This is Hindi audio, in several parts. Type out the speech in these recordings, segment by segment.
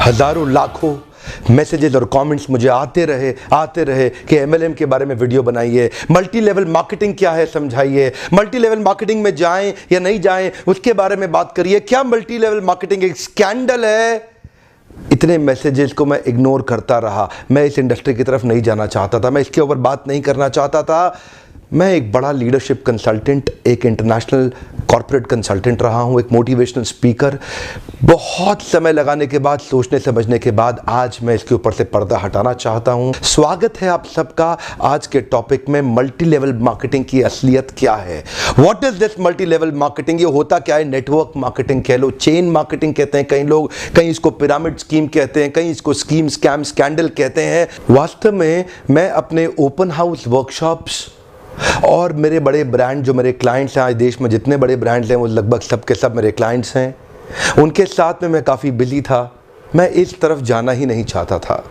हजारों लाखों मैसेजेस और कमेंट्स मुझे आते रहे कि एमएलएम के बारे में वीडियो बनाइए, मल्टी लेवल मार्केटिंग क्या है समझाइए, मल्टी लेवल मार्केटिंग में जाएं या नहीं जाएं उसके बारे में बात करिए, क्या मल्टी लेवल मार्केटिंग एक स्कैंडल है। इतने मैसेजेस को मैं इग्नोर करता रहा। मैं इस इंडस्ट्री की तरफ नहीं जाना चाहता था, मैं इसके ऊपर बात नहीं करना चाहता था। मैं एक बड़ा लीडरशिप कंसल्टेंट, एक इंटरनेशनल कॉर्पोरेट कंसल्टेंट रहा हूं, एक मोटिवेशनल स्पीकर। बहुत समय लगाने के बाद, सोचने समझने के बाद आज मैं इसके ऊपर से पर्दा हटाना चाहता हूं। स्वागत है आप सबका आज के टॉपिक में, मल्टी लेवल मार्केटिंग की असलियत क्या है। What is this multi level marketing? ये होता क्या है? नेटवर्क मार्केटिंग कह लो, चेन मार्केटिंग कहते हैं कई लोग, कहीं इसको पिरामिड स्कीम कहते हैं, कहीं इसको स्कीम स्कैम स्कैंडल कहते हैं। वास्तव में मैं अपने ओपन हाउस वर्कशॉप्स और मेरे बड़े ब्रांड जो मेरे क्लाइंट्स हैं, आज देश में जितने बड़े ब्रांड्स हैं वो लगभग सब के सब मेरे क्लाइंट्स हैं, उनके साथ में मैं काफ़ी बिजी था। मैं इस तरफ जाना ही नहीं चाहता था।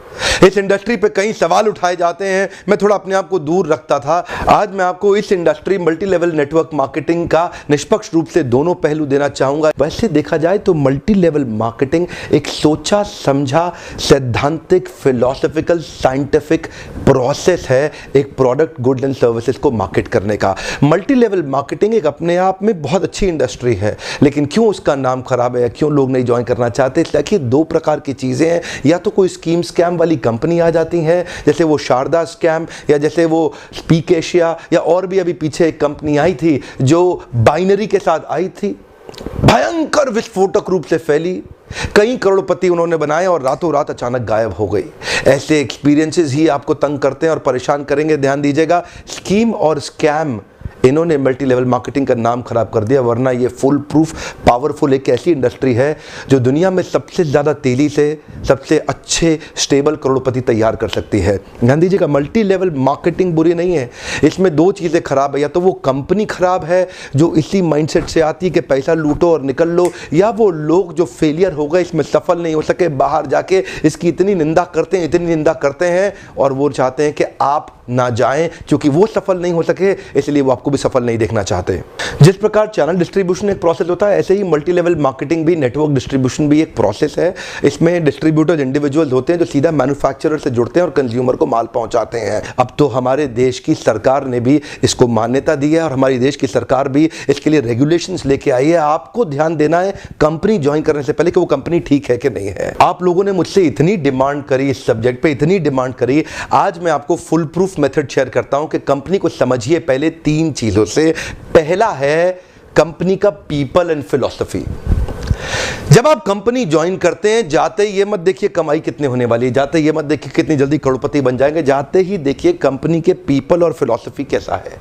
इस इंडस्ट्री पे कई सवाल उठाए जाते हैं, मैं थोड़ा अपने आप को दूर रखता था। आज मैं आपको इस industry multi level network marketing का निष्पक्ष रूप से दोनों पहलू देना चाहूँगा। वैसे देखा जाए तो मल्टी लेवल मार्केटिंग एक सोचा समझा सैद्धांतिक फिलोसॉफिकल साइंटिफिक प्रोसेस है एक प्रोडक्ट गुड्स एंड सर्विसेज को मार्केट करने का। मल्टी लेवल मार्केटिंग एक अपने आप में बहुत अच्छी इंडस्ट्री है, लेकिन क्यों उसका नाम खराब है, क्यों लोग नहीं ज्वाइन करना चाहते? देखिए, दो प्रकार की चीजें हैं। या तो कोई स्कीम स्कैम वाली कंपनी आ जाती है, जैसे वो शारदा स्कैम या जैसे वो स्पीक एशिया, या और भी अभी पीछे एक कंपनी आई थी जो बाइनरी के साथ आई थी, भयंकर विस्फोटक रूप से फैली, कई करोड़पति उन्होंने बनाए और रातों रात अचानक गायब हो गई। ऐसे एक्सपीरियंसेस ही आपको तंग करते हैं और परेशान करेंगे। ध्यान दीजिएगा, स्कीम और स्कैम इन्होंने मल्टी लेवल मार्केटिंग का नाम खराब कर दिया, वरना ये फुल प्रूफ पावरफुल एक ऐसी इंडस्ट्री है जो दुनिया में सबसे ज़्यादा तेजी से सबसे अच्छे स्टेबल करोड़पति तैयार कर सकती है। ध्यान दीजिएगा, मल्टी लेवल मार्केटिंग बुरी नहीं है, इसमें दो चीज़ें खराब है। या तो वो कंपनी खराब है जो इसी माइंडसेट से आती है कि पैसा लूटो और निकल लो, या वो लोग जो फेलियर हो गए, इसमें सफल नहीं हो सके, बाहर जाके इसकी इतनी निंदा करते हैं और वो चाहते हैं कि आप ना जाएं, क्योंकि वो सफल नहीं हो सके इसलिए वो आपको भी सफल नहीं देखना चाहते। जिस प्रकार चैनल डिस्ट्रीब्यूशन एक प्रोसेस होता है, ऐसे ही मल्टी लेवल मार्केटिंग भी, नेटवर्क डिस्ट्रीब्यूशन भी एक प्रोसेस है। इसमें डिस्ट्रीब्यूटर्स इंडिविजुअल्स होते हैं जो सीधा मैन्युफैक्चरर से जुड़ते हैं और कंज्यूमर को माल पहुंचाते हैं। अब तो हमारे देश की सरकार ने भी इसको मान्यता दी है और हमारी देश की सरकार भी इसके लिए रेगुलेशंस लेके आई है। आपको ध्यान देना है कंपनी ज्वाइन करने से पहले कि वो कंपनी ठीक है कि नहीं है। आप लोगों ने मुझसे इतनी डिमांड करी इस सब्जेक्ट पे, इतनी डिमांड करी, आज मैं आपको फुल प्रूफ मेथड शेयर करता हूं कि कंपनी को समझिए पहले तीन चीजों से। पहला है कंपनी का पीपल एंड फिलॉसफी। जब आप कंपनी ज्वाइन करते हैं, जाते ही ये मत देखिए कमाई कितने होने वाली है, जाते ही ये मत देखिए कितनी जल्दी करोड़पति बन जाएंगे, जाते ही देखिए कंपनी के पीपल और फिलॉसफी कैसा है।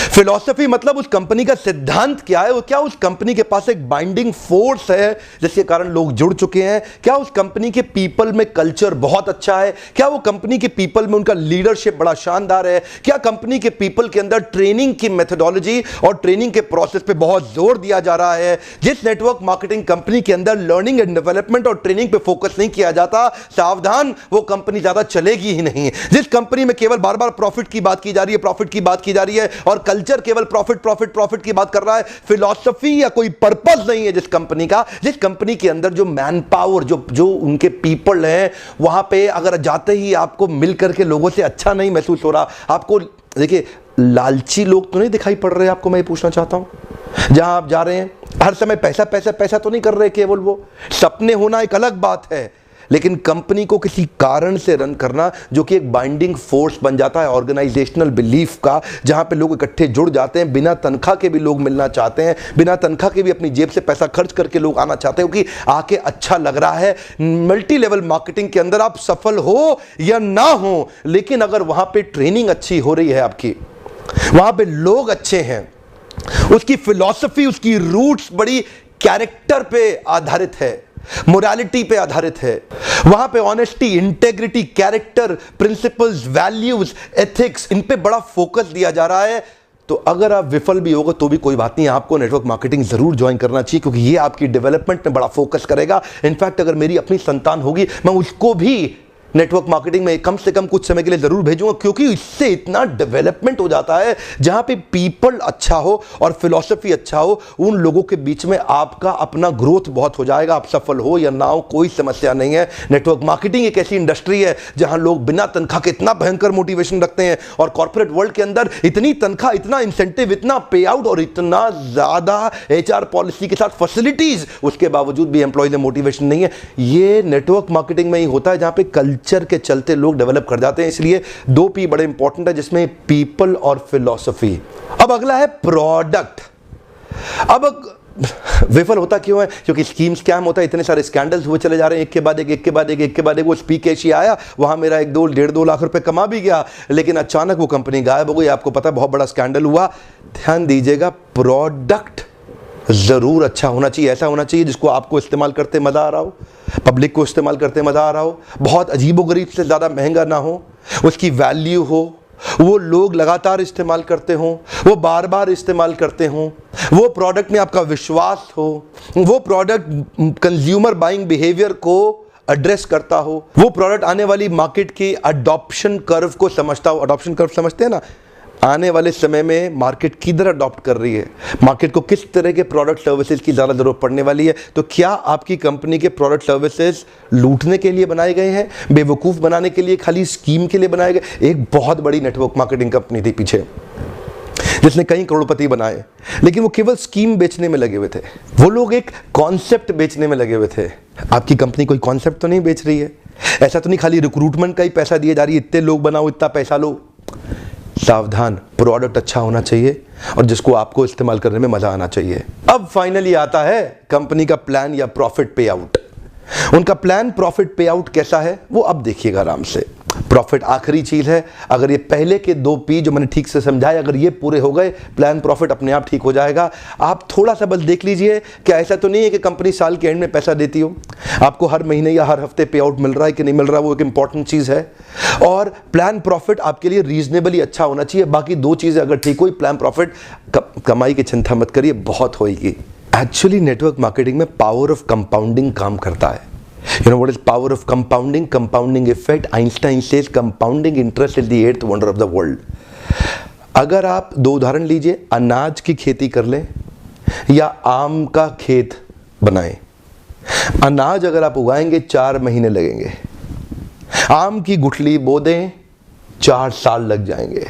फिलॉसफी मतलब उस कंपनी का सिद्धांत क्या है, वो क्या उस कंपनी के पास एक बाइंडिंग फोर्स है जिसके कारण लोग जुड़ चुके हैं, क्या उस कंपनी के पीपल में कल्चर बहुत अच्छा है, क्या वो कंपनी के पीपल में उनका लीडरशिप बड़ा शानदार है, क्या कंपनी के पीपल के अंदर ट्रेनिंग की मेथोडोलॉजी और ट्रेनिंग के प्रोसेस पे बहुत जोर दिया जा रहा है। जिस नेटवर्क मार्केटिंग कंपनी के अंदर लर्निंग एंड डेवलपमेंट और ट्रेनिंग पे फोकस नहीं किया जाता, सावधान, वो कंपनी ज्यादा चलेगी ही नहीं। जिस कंपनी में केवल बार बार प्रॉफिट की बात की जा रही है, प्रॉफिट की बात की जा रही है और कल्चर केवल प्रॉफिट प्रॉफिट प्रॉफिट की बात कर रहा है, फिलॉसफी या कोई पर्पस नहीं है जिस कंपनी का, जिस कंपनी के अंदर जो मैन पावर, जो उनके पीपल हैं, वहां पे अगर जाते ही आपको मिल करके लोगों से अच्छा नहीं महसूस हो रहा, आपको देखिए लालची लोग तो नहीं दिखाई पड़ रहे आपको, मैं पूछना चाहता हूं, जहां आप जा रहे हैं हर समय पैसा पैसा पैसा तो नहीं कर रहे केवल, वो सपने होना एक अलग बात है, लेकिन कंपनी को किसी कारण से रन करना जो कि एक बाइंडिंग फोर्स बन जाता है ऑर्गेनाइजेशनल बिलीफ का, जहां पे लोग इकट्ठे जुड़ जाते हैं, बिना तनख्वाह के भी लोग मिलना चाहते हैं, बिना तनख्वाह के भी अपनी जेब से पैसा खर्च करके लोग आना चाहते हैं क्योंकि आके अच्छा लग रहा है। मल्टी लेवल मार्केटिंग के अंदर आप सफल हो या ना हो, लेकिन अगर वहां पे ट्रेनिंग अच्छी हो रही है आपकी, वहां पे लोग अच्छे हैं, उसकी फिलॉसफी, उसकी रूट्स बड़ी कैरेक्टर पे आधारित है, मोरालिटी पे आधारित है, वहां पे honesty, integrity, character, principles, values, ethics, इन पे बड़ा फोकस दिया जा रहा है, तो अगर आप विफल भी होगा तो भी कोई बात नहीं, आपको नेटवर्क मार्केटिंग जरूर ज्वाइन करना चाहिए क्योंकि ये आपकी डेवलपमेंट में बड़ा फोकस करेगा। इनफैक्ट अगर मेरी अपनी संतान होगी, मैं उसको भी नेटवर्क मार्केटिंग में कम से कम कुछ समय के लिए जरूर भेजूंगा, क्योंकि इससे इतना डेवलपमेंट हो जाता है। जहां पे पीपल अच्छा हो और फिलॉसफी अच्छा हो, उन लोगों के बीच में आपका अपना ग्रोथ बहुत हो जाएगा। आप सफल हो या ना हो, कोई समस्या नहीं है। नेटवर्क मार्केटिंग एक ऐसी इंडस्ट्री है जहां लोग बिना तनख्वाह के इतना भयंकर मोटिवेशन रखते हैं, और कॉर्पोरेट वर्ल्ड के अंदर इतनी तनख्वाह, इतना इंसेंटिव, इतना पे आउट और इतना ज्यादा एचआर पॉलिसी के साथ फैसिलिटीज, उसके बावजूद भी एम्प्लॉय में मोटिवेशन नहीं है। ये नेटवर्क मार्केटिंग में ही होता है, जहां पे कल्चर के चलते लोग डेवलप कर जाते हैं। इसलिए 2 P बड़े इंपॉर्टेंट है, जिसमें पीपल और फिलॉसफी। अब अगला है प्रोडक्ट। अब विफल होता क्यों है? क्योंकि स्कीम स्कैम होता है, इतने सारे स्कैंडल्स हुए चले जा रहे हैं, एक के बाद एक, एक के बाद एक, एक के बाद एक। वो स्पीक एशिया आया, वहां मेरा 1-2 लाख रुपए कमा भी गया, लेकिन अचानक वो कंपनी गायब हो गई। आपको पता है, बहुत बड़ा स्कैंडल हुआ। ध्यान दीजिएगा, प्रोडक्ट जरूर अच्छा होना चाहिए। ऐसा होना चाहिए जिसको आपको इस्तेमाल करते मजा आ रहा हो, पब्लिक को इस्तेमाल करते मजा आ रहा हो, बहुत अजीबोगरीब से ज्यादा महंगा ना हो, उसकी वैल्यू हो, वो लोग लगातार इस्तेमाल करते हों, वो बार बार इस्तेमाल करते हों, वो प्रोडक्ट में आपका विश्वास हो, वो प्रोडक्ट कंज्यूमर बाइंग बिहेवियर को एड्रेस करता हो, वो प्रोडक्ट आने वाली मार्केट की अडॉप्शन कर्व को समझता हो। अडॉप्शन कर्व समझते हैं ना? आने वाले समय में मार्केट किधर अडॉप्ट कर रही है, मार्केट को किस तरह के प्रोडक्ट सर्विसेज की ज़्यादा ज़रूरत पड़ने वाली है। तो क्या आपकी कंपनी के प्रोडक्ट सर्विसेज लूटने के लिए बनाए गए हैं, बेवकूफ़ बनाने के लिए, खाली स्कीम के लिए बनाए गए? एक बहुत बड़ी नेटवर्क मार्केटिंग कंपनी थी पीछे, जिसने कई करोड़पति बनाए, लेकिन वो केवल स्कीम बेचने में लगे हुए थे। वो लोग एक कॉन्सेप्ट बेचने में लगे हुए थे। आपकी कंपनी कोई कॉन्सेप्ट तो नहीं बेच रही है, ऐसा तो नहीं खाली रिक्रूटमेंट का ही पैसा दिए जा रही है, इतने लोग बनाओ, इतना पैसा लो। सावधान, प्रोडक्ट अच्छा होना चाहिए और जिसको आपको इस्तेमाल करने में मजा आना चाहिए। अब फाइनली आता है कंपनी का प्लान या प्रॉफिट पे आउट। उनका प्लान प्रॉफिट पे आउट कैसा है वो अब देखिएगा आराम से। प्रॉफिट आखिरी चीज है। अगर ये पहले के 2 P जो मैंने ठीक से समझाए, अगर ये पूरे हो गए, प्लान प्रॉफिट अपने आप ठीक हो जाएगा। आप थोड़ा सा बस देख लीजिए, क्या ऐसा तो नहीं है कि कंपनी साल के एंड में पैसा देती हो, आपको हर महीने या हर हफ्ते पे आउट मिल रहा है कि नहीं मिल रहा, वो एक इंपॉर्टेंट चीज है। और प्लान प्रॉफिट आपके लिए रीजनेबली अच्छा होना चाहिए। बाकी 2 चीजें अगर ठीक हुई, प्लान प्रॉफिट, कमाई की चिंता मत करिए, बहुत होगी। एक्चुअली नेटवर्क मार्केटिंग में पावर ऑफ कंपाउंडिंग काम करता है। You know what is power of compounding? Compounding effect. Einstein says compounding interest is the 8th wonder of the world. अगर आप 2 उदाहरण लीजिए, अनाज की खेती कर लें या आम का खेत बनाएं। अनाज अगर आप उगाएंगे 4 महीने लगेंगे, आम की गुठली बो दें 4 साल लग जाएंगे।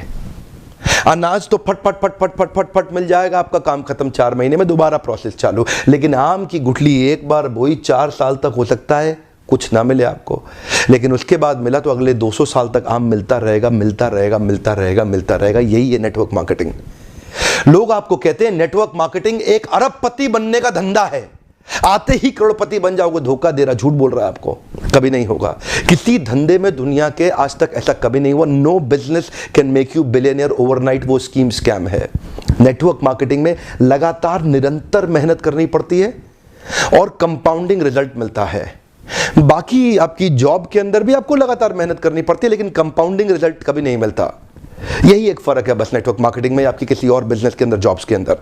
अनाज तो फट फट फट फट फट फट फट मिल जाएगा, आपका काम खत्म, 4 महीने में दोबारा प्रोसेस चालू। लेकिन आम की गुठली एक बार बोई, 4 साल तक हो सकता है कुछ ना मिले आपको, लेकिन उसके बाद मिला तो अगले 200 साल तक आम मिलता रहेगा, मिलता रहेगा, मिलता रहेगा, मिलता रहेगा। यही है नेटवर्क मार्केटिंग। लोग आपको कहते हैं नेटवर्क मार्केटिंग एक अरबपति बनने का धंधा है, आते ही करोड़पति बन जाओगे। धोखा दे रहा, झूठ बोल रहा है आपको, कभी नहीं होगा। किसी धंधे में दुनिया के आज तक ऐसा कभी नहीं हुआ। No business can make you billionaire overnight, वो स्कीम स्कैम है। नेटवर्क मार्केटिंग में लगातार निरंतर मेहनत करनी पड़ती है और कंपाउंडिंग रिजल्ट मिलता है। बाकी आपकी जॉब के अंदर भी आपको लगातार मेहनत करनी पड़ती है, लेकिन कंपाउंडिंग रिजल्ट कभी नहीं मिलता। यही एक फर्क है बस नेटवर्क मार्केटिंग में आपकी किसी और बिजनेस के अंदर, जॉब्स के अंदर।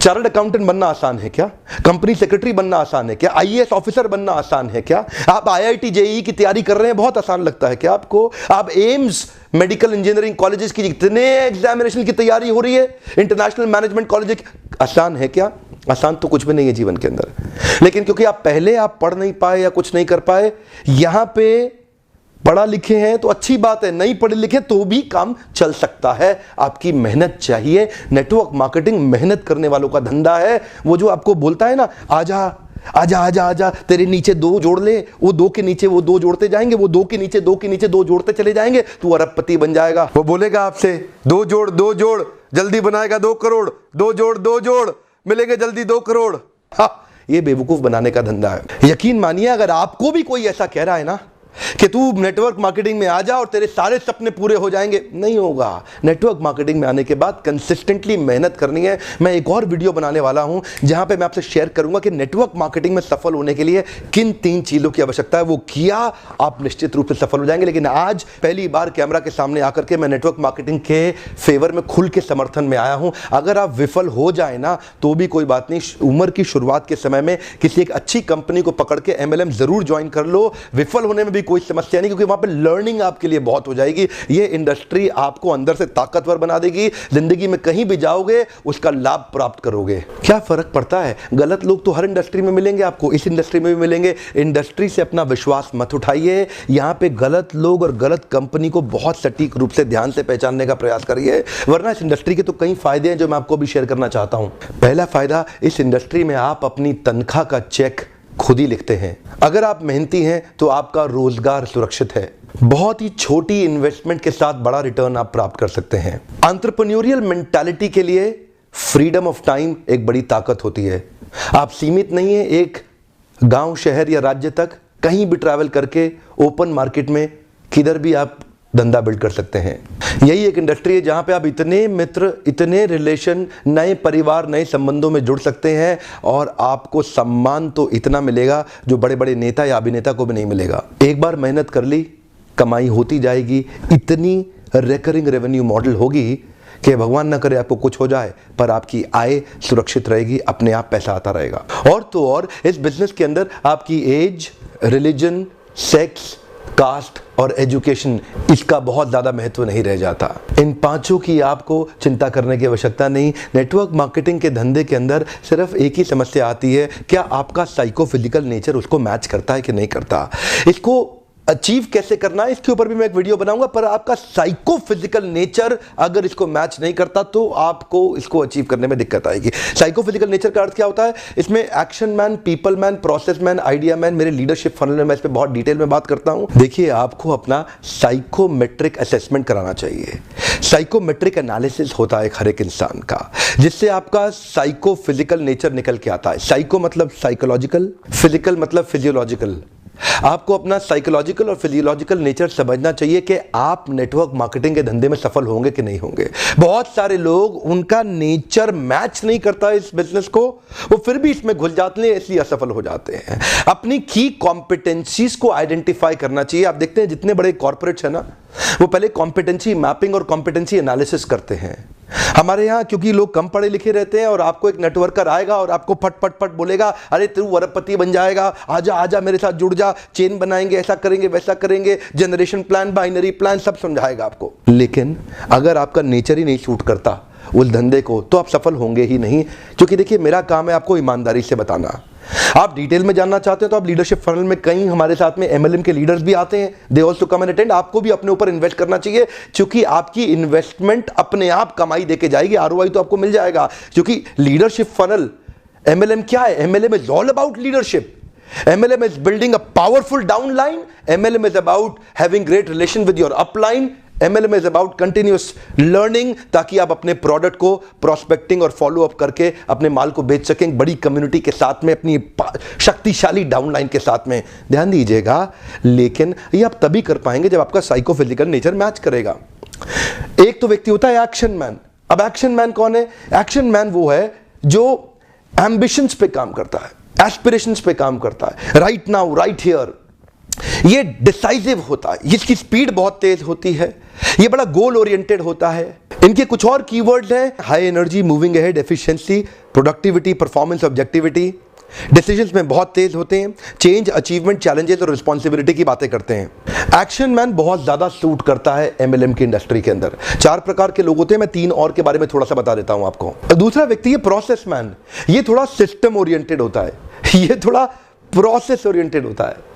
चार्टर्ड अकाउंटेंट बनना आसान है क्या? कंपनी सेक्रेटरी बनना आसान है क्या? आईएएस ऑफिसर बनना आसान है क्या? आप आईआईटी जेईई की तैयारी कर रहे हैं, बहुत आसान लगता है क्या आपको? आप एम्स मेडिकल इंजीनियरिंग कॉलेजेस की जितने एग्जामिनेशन की तैयारी हो रही है, इंटरनेशनल मैनेजमेंट कॉलेज, आसान है क्या? आसान तो कुछ भी नहीं है जीवन के अंदर। लेकिन क्योंकि आप पहले पढ़ नहीं पाए या कुछ नहीं कर पाए, यहां पे पढ़ा लिखे हैं तो अच्छी बात है, नहीं पढ़े लिखे तो भी काम चल सकता है। आपकी मेहनत चाहिए। नेटवर्क मार्केटिंग मेहनत करने वालों का धंधा है। वो जो आपको बोलता है ना, आजा आजा आजा आजा, तेरे नीचे 2 जोड़ ले, वो 2 के नीचे वो 2 जोड़ते जाएंगे, वो 2 के नीचे 2 के नीचे 2 जोड़ते चले जाएंगे, तू अरबपति बन जाएगा। वो बोलेगा आपसे 2 जोड़ 2 जोड़, जल्दी बनाएगा 2 करोड़, 2 जोड़ 2 जोड़, मिलेंगे जल्दी 2 करोड़। हाँ, ये बेवकूफ बनाने का धंधा है। यकीन मानिए, अगर आपको भी कोई ऐसा कह रहा है ना कि तू नेटवर्क मार्केटिंग में आ जा और तेरे सारे सपने पूरे हो जाएंगे, नहीं होगा। नेटवर्क मार्केटिंग में आने के बाद कंसिस्टेंटली मेहनत करनी है। मैं एक और वीडियो बनाने वाला हूं जहां पे मैं आपसे शेयर करूंगा कि नेटवर्क मार्केटिंग में सफल होने के लिए किन 3 चीजों की आवश्यकता है। वो किया, आप निश्चित रूप से सफल हो जाएंगे। लेकिन आज पहली बार कैमरा के सामने आकर के मैं नेटवर्क मार्केटिंग के फेवर में खुल के समर्थन में आया हूं। अगर आप विफल हो जाए ना तो भी कोई बात नहीं, उम्र की शुरुआत के समय में किसी एक अच्छी कंपनी को पकड़ के MLM जरूर ज्वाइन कर लो। विफल होने में भी कोई समस्या नहीं, क्योंकि वहां पे लर्निंग आपके लिए बहुत हो जाएगी। ये इंडस्ट्री आपको अंदर से ताकतवर बना देगी, जिंदगी में कहीं भी जाओगे उसका लाभ प्राप्त करोगे। क्या फर्क पड़ता है, गलत लोग तो हर इंडस्ट्री में मिलेंगे आपको, इस इंडस्ट्री में भी मिलेंगे। इंडस्ट्री से अपना विश्वास मत उठाइए, यहां पे गलत लोग और गलत कंपनी को बहुत सटीक रूप से ध्यान से पहचानने का प्रयास करिए, वरना इस इंडस्ट्री के तो कई फायदे हैं जो मैं आपको भी शेयर करना चाहता हूं। पहला फायदा, इस इंडस्ट्री में आप अपनी तनख्वाह का चेक खुद ही लिखते हैं। अगर आप मेहनती हैं तो आपका रोजगार सुरक्षित है। बहुत ही छोटी इन्वेस्टमेंट के साथ बड़ा रिटर्न आप प्राप्त कर सकते हैं। एंटरप्रेन्योरियल मेंटालिटी के लिए फ्रीडम ऑफ टाइम एक बड़ी ताकत होती है। आप सीमित नहीं है एक गांव, शहर या राज्य तक, कहीं भी ट्रैवल करके ओपन मार्केट में किधर भी आप धंधा बिल्ड कर सकते हैं। यही एक इंडस्ट्री है जहां पे आप इतने मित्र, इतने रिलेशन, नए परिवार, नए संबंधों में जुड़ सकते हैं और आपको सम्मान तो इतना मिलेगा जो बड़े बड़े नेता या अभिनेता को भी नहीं मिलेगा। एक बार मेहनत कर ली, कमाई होती जाएगी। इतनी रिकरिंग रेवेन्यू मॉडल होगी कि भगवान ना करे आपको कुछ हो जाए, पर आपकी आय सुरक्षित रहेगी, अपने आप पैसा आता रहेगा। और तो और इस बिजनेस के अंदर आपकी एज, रिलीजन, सेक्स, कास्ट और एजुकेशन, इसका बहुत ज्यादा महत्व नहीं रह जाता। इन पांचों की आपको चिंता करने की आवश्यकता नहीं। नेटवर्क मार्केटिंग के धंधे के अंदर सिर्फ एक ही समस्या आती है, क्या आपका साइकोफिजिकल नेचर उसको मैच करता है कि नहीं करता। इसको अचीव कैसे करना है इसके ऊपर भी मैं एक वीडियो बनाऊंगा, पर आपका साइकोफिजिकल नेचर अगर इसको मैच नहीं करता तो आपको इसको अचीव करने में दिक्कत आएगी। साइकोफिजिकल नेचर का अर्थ क्या होता है, इसमें action man, people man, process man, idea man, मेरे लीडरशिप फनल में मैं इस पर बहुत डिटेल में बात करता हूं। देखिए, आपको अपना साइकोमेट्रिक असेसमेंट कराना चाहिए। साइकोमेट्रिक एनालिसिस होता है हर एक इंसान का, जिससे आपका साइकोफिजिकल नेचर निकल के आता है। साइको मतलब साइकोलॉजिकल, फिजिकल मतलब फिजियोलॉजिकल। आपको अपना साइकोलॉजिकल और फिजियोलॉजिकल नेचर समझना चाहिए कि आप नेटवर्क मार्केटिंग के धंधे में सफल होंगे कि नहीं होंगे। बहुत सारे लोग, उनका नेचर मैच नहीं करता इस बिजनेस को, वो फिर भी इसमें घुस जाते हैं, इसलिए असफल हो जाते हैं। अपनी की कॉम्पिटेंसीज को आइडेंटिफाई करना चाहिए। आप देखते हैं जितने बड़े कॉर्पोरेट्स हैं ना, वो पहले कॉम्पिटेंसी मैपिंग और कॉम्पिटेंसी एनालिसिस करते हैं। हमारे यहाँ क्योंकि लोग कम पढ़े लिखे रहते हैं और आपको एक नेटवर्कर आएगा और आपको फट फट फट बोलेगा, अरे तू अरबपति बन जाएगा, आजा आजा मेरे साथ जुड़ जा, चेन बनाएंगे, ऐसा करेंगे वैसा करेंगे, जनरेशन प्लान, बाइनरी प्लान, सब समझाएगा आपको। लेकिन अगर आपका नेचर ही नहीं सूट करता उस धंधे को, तो आप सफल होंगे ही नहीं। क्योंकि देखिए, मेरा काम है आपको ईमानदारी से बताना। आप डिटेल में जानना चाहते हो तो आप लीडरशिप फनल में कई हमारे साथ में एमएलएम के लीडर्स भी आते हैं, they also come and attend. आपको भी अपने ऊपर इन्वेस्ट करना चाहिए, क्योंकि आपकी इन्वेस्टमेंट अपने आप कमाई देके जाएगी, आरओआई तो आपको मिल जाएगा। क्योंकि लीडरशिप फनल, एमएलएम क्या है, MLM is all about leadership. MLM is building a powerful downline. MLM is about having great relation with your upline. MLM is about continuous learning, ताकि आप अपने प्रोडक्ट को प्रोस्पेक्टिंग और फॉलो अप करके अपने माल को बेच सकें बड़ी कम्युनिटी के साथ में, अपनी शक्तिशाली डाउनलाइन के साथ में। ध्यान दीजिएगा, लेकिन ये आप तभी कर पाएंगे जब आपका साइकोफिजिकल नेचर मैच करेगा। एक तो व्यक्ति होता है एक्शन मैन। अब एक्शन मैन कौन है? एक्शन मैन वो है जो एम्बिशंस पे काम करता है, एस्पिरेशंस पे काम करता है, राइट नाउ, राइट हियर। ये डिसाइसिव होता है, इसकी स्पीड बहुत तेज होती है, ये बड़ा गोल ओरिएंटेड होता है। इनके कुछ और कीवर्ड्स हैं, high energy, moving ahead, efficiency, productivity, performance, objectivity. Decisions में बहुत तेज होते हैं, चेंज, अचीवमेंट, चैलेंजेस और रिस्पॉन्सिबिलिटी की बातें करते हैं। एक्शन मैन बहुत ज्यादा सूट करता है एमएलएम की इंडस्ट्री के अंदर। 4 प्रकार के लोग होते हैं, मैं 3 और के बारे में थोड़ा सा बता देता हूं आपको। दूसरा व्यक्ति है प्रोसेस मैन। ये थोड़ा सिस्टम ओरिएंटेड होता है, ये थोड़ा प्रोसेस ओरिएंटेड होता है,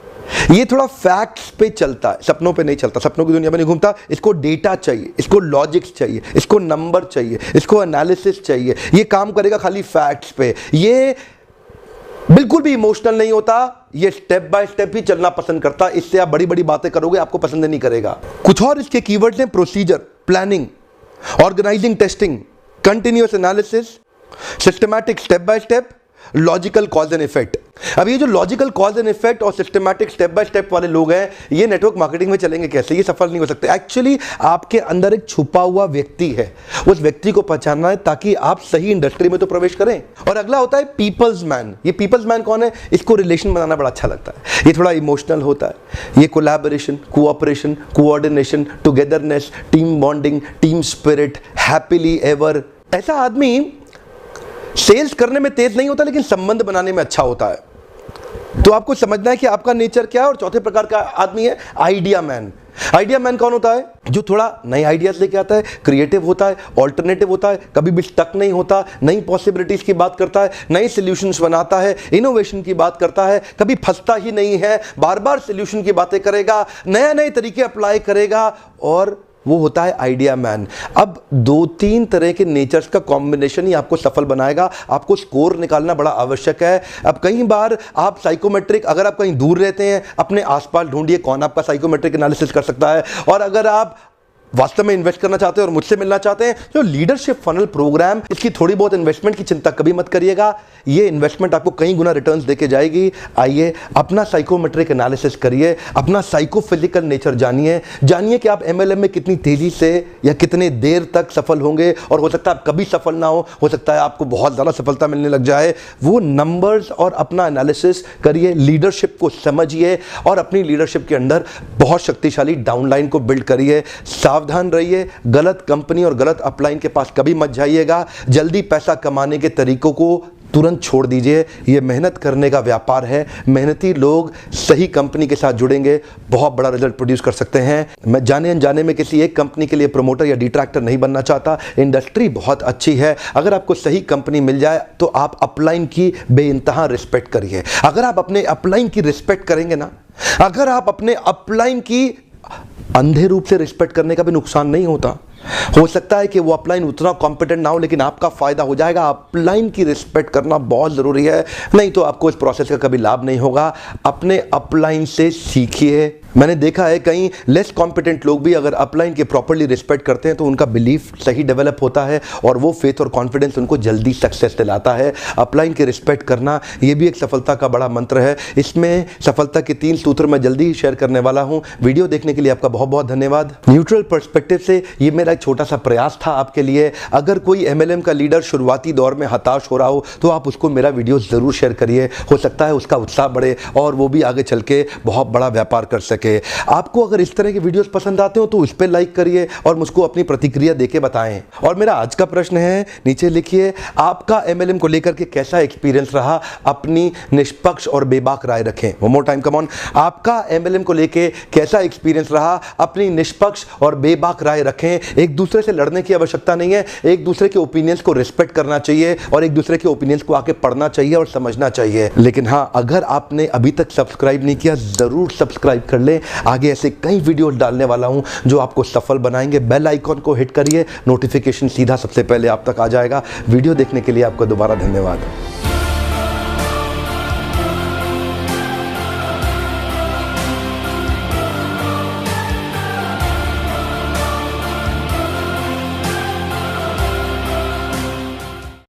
ये थोड़ा फैक्ट्स पे चलता है, सपनों पे नहीं चलता, सपनों की दुनिया में नहीं घूमता। इसको डेटा चाहिए, इसको लॉजिक्स चाहिए, इसको नंबर चाहिए, इसको एनालिसिस चाहिए। ये काम करेगा खाली फैक्ट्स पे, ये बिल्कुल भी इमोशनल नहीं होता, ये स्टेप बाय स्टेप ही चलना पसंद करता। इससे आप बड़ी बड़ी बातें करोगे, आपको पसंद नहीं करेगा। कुछ और इसके कीवर्ड्स हैं, procedure, planning, organising, testing, continuous analysis, systematic step by step, logical cause and effect. अब ये जो लॉजिकल कॉज एंड इफेक्ट और सिस्टमैटिक स्टेप बाय स्टेप वाले लोग हैं, ये नेटवर्क मार्केटिंग में चलेंगे कैसे? ये सफल नहीं हो सकते। एक्चुअली आपके अंदर एक छुपा हुआ व्यक्ति है, उस व्यक्ति को पहचानना है ताकि आप सही इंडस्ट्री में तो प्रवेश करें। और अगला होता है पीपल्स मैन। ये पीपल्स मैन कौन है? इसको रिलेशन बनाना बड़ा अच्छा लगता है, ये थोड़ा इमोशनल होता है, ये collaboration, cooperation, coordination, togetherness, team bonding, team spirit, happily ever. ऐसा आदमी सेल्स करने में तेज नहीं होता, लेकिन संबंध बनाने में अच्छा होता है। तो आपको समझना है कि आपका नेचर क्या है। और चौथे प्रकार का आदमी है आइडिया मैन। आइडिया मैन कौन होता है? जो थोड़ा नए आइडियाज लेके आता है, क्रिएटिव होता है, ऑल्टरनेटिव होता है, कभी भी स्टक नहीं होता, नई पॉसिबिलिटीज की बात करता है, नए सॉल्यूशंस बनाता है, इनोवेशन की बात करता है, कभी फंसता ही नहीं है, बार बार सॉल्यूशन की बातें करेगा, नए नए तरीके अप्लाई करेगा, और वो होता है आइडिया मैन। अब 2-3 तरह के नेचर्स का कॉम्बिनेशन ही आपको सफल बनाएगा। आपको स्कोर निकालना बड़ा आवश्यक है। अब कई बार आप साइकोमेट्रिक, अगर आप कहीं दूर रहते हैं, अपने आसपास ढूंढिए कौन आपका साइकोमेट्रिक एनालिसिस कर सकता है। और अगर आप वास्तव में इन्वेस्ट करना चाहते हैं और मुझसे मिलना चाहते हैं, तो लीडरशिप फनल प्रोग्राम, इसकी थोड़ी बहुत इन्वेस्टमेंट की चिंता कभी मत करिएगा। ये इन्वेस्टमेंट आपको कई गुना रिटर्न्स देके जाएगी। आइए अपना साइकोमेट्रिक एनालिसिस करिए, अपना साइकोफिजिकल नेचर जानिए कि आप एमएलएम में कितनी तेजी से या कितने देर तक सफल होंगे। और हो सकता है आप कभी सफल ना हो सकता है आपको बहुत ज़्यादा सफलता मिलने लग जाए। वो नंबर्स और अपना एनालिसिस करिए, लीडरशिप को समझिए और अपनी लीडरशिप के अंदर बहुत शक्तिशाली डाउनलाइन को बिल्ड करिए। सावधान रहिए, गलत कंपनी और गलत अपलाइन के पास कभी मत जाइएगा। जल्दी पैसा कमाने के तरीकों को तुरंत छोड़ दीजिए। ये मेहनत करने का व्यापार है। मेहनती लोग सही कंपनी के साथ जुड़ेंगे, बहुत बड़ा रिजल्ट प्रोड्यूस कर सकते हैं। मैं जाने अनजाने में किसी एक कंपनी के लिए प्रमोटर या डिट्रैक्टर नहीं बनना चाहता। इंडस्ट्री बहुत अच्छी है। अगर आपको सही कंपनी मिल जाए तो आप अपलाइन की बेइंतहा रिस्पेक्ट करिए। अगर आप अपने अपलाइन की रिस्पेक्ट करेंगे ना, अगर आप अपने अपलाइन की अंधे रूप से रिस्पेक्ट करने का भी नुकसान नहीं होता। हो सकता है कि वो अपलाइन उतना कॉम्पिटेंट ना हो, लेकिन आपका फायदा हो जाएगा। अपलाइन की रिस्पेक्ट करना बहुत जरूरी है, नहीं तो आपको इस प्रोसेस का कभी लाभ नहीं होगा। अपने अपलाइन से सीखिए। मैंने देखा है कई लेस कॉम्पिटेंट लोग भी अगर अपलाइन के प्रॉपर्ली रिस्पेक्ट करते हैं तो उनका बिलीफ सही डेवलप होता है और वो फेथ और कॉन्फिडेंस उनको जल्दी सक्सेस दिलाता है। अपलाइन की रिस्पेक्ट करना ये भी एक सफलता का बड़ा मंत्र है। इसमें सफलता के 3 सूत्र मैं जल्दी ही शेयर करने वाला हूं। वीडियो देखने के लिए आपका बहुत बहुत धन्यवाद। न्यूट्रल पर्सपेक्टिव से ये मेरा एक छोटा सा प्रयास था आपके लिए। अगर कोई एमएलएम का लीडर शुरुआती दौर में हताश हो रहा हो तो आप उसको मेरा वीडियो जरूर शेयर करिए। हो सकता है उसका उत्साह बढ़े और वो भी आगे चल के बहुत बड़ा व्यापार कर सके। आपको अगर इस तरह के वीडियोस पसंद आते हो तो उस पर लाइक करिए और मुझको अपनी प्रतिक्रिया देके बताएं। और मेरा आज का प्रश्न है, नीचे लिखिए, आपका एमएलएम को लेकर के कैसा एक्सपीरियंस रहा? अपनी निष्पक्ष और बेबाक राय रखें। One more time, come on. आपका एमएलएम को लेकर कैसा एक्सपीरियंस रहा? अपनी निष्पक्ष और बेबाक राय रखें। एक दूसरे से लड़ने की आवश्यकता नहीं है। एक दूसरे के ओपिनियंस को रिस्पेक्ट करना चाहिए और एक दूसरे के ओपिनियंस को आके पढ़ना चाहिए और समझना चाहिए। लेकिन हाँ, अगर आपने अभी तक सब्सक्राइब नहीं किया, जरूर सब्सक्राइब कर लें। आगे ऐसे कई वीडियोस डालने वाला हूं जो आपको सफल बनाएंगे। बेल आइकॉन को हिट करिए, नोटिफिकेशन सीधा सबसे पहले आप तक आ जाएगा। वीडियो देखने के लिए आपका दोबारा धन्यवाद।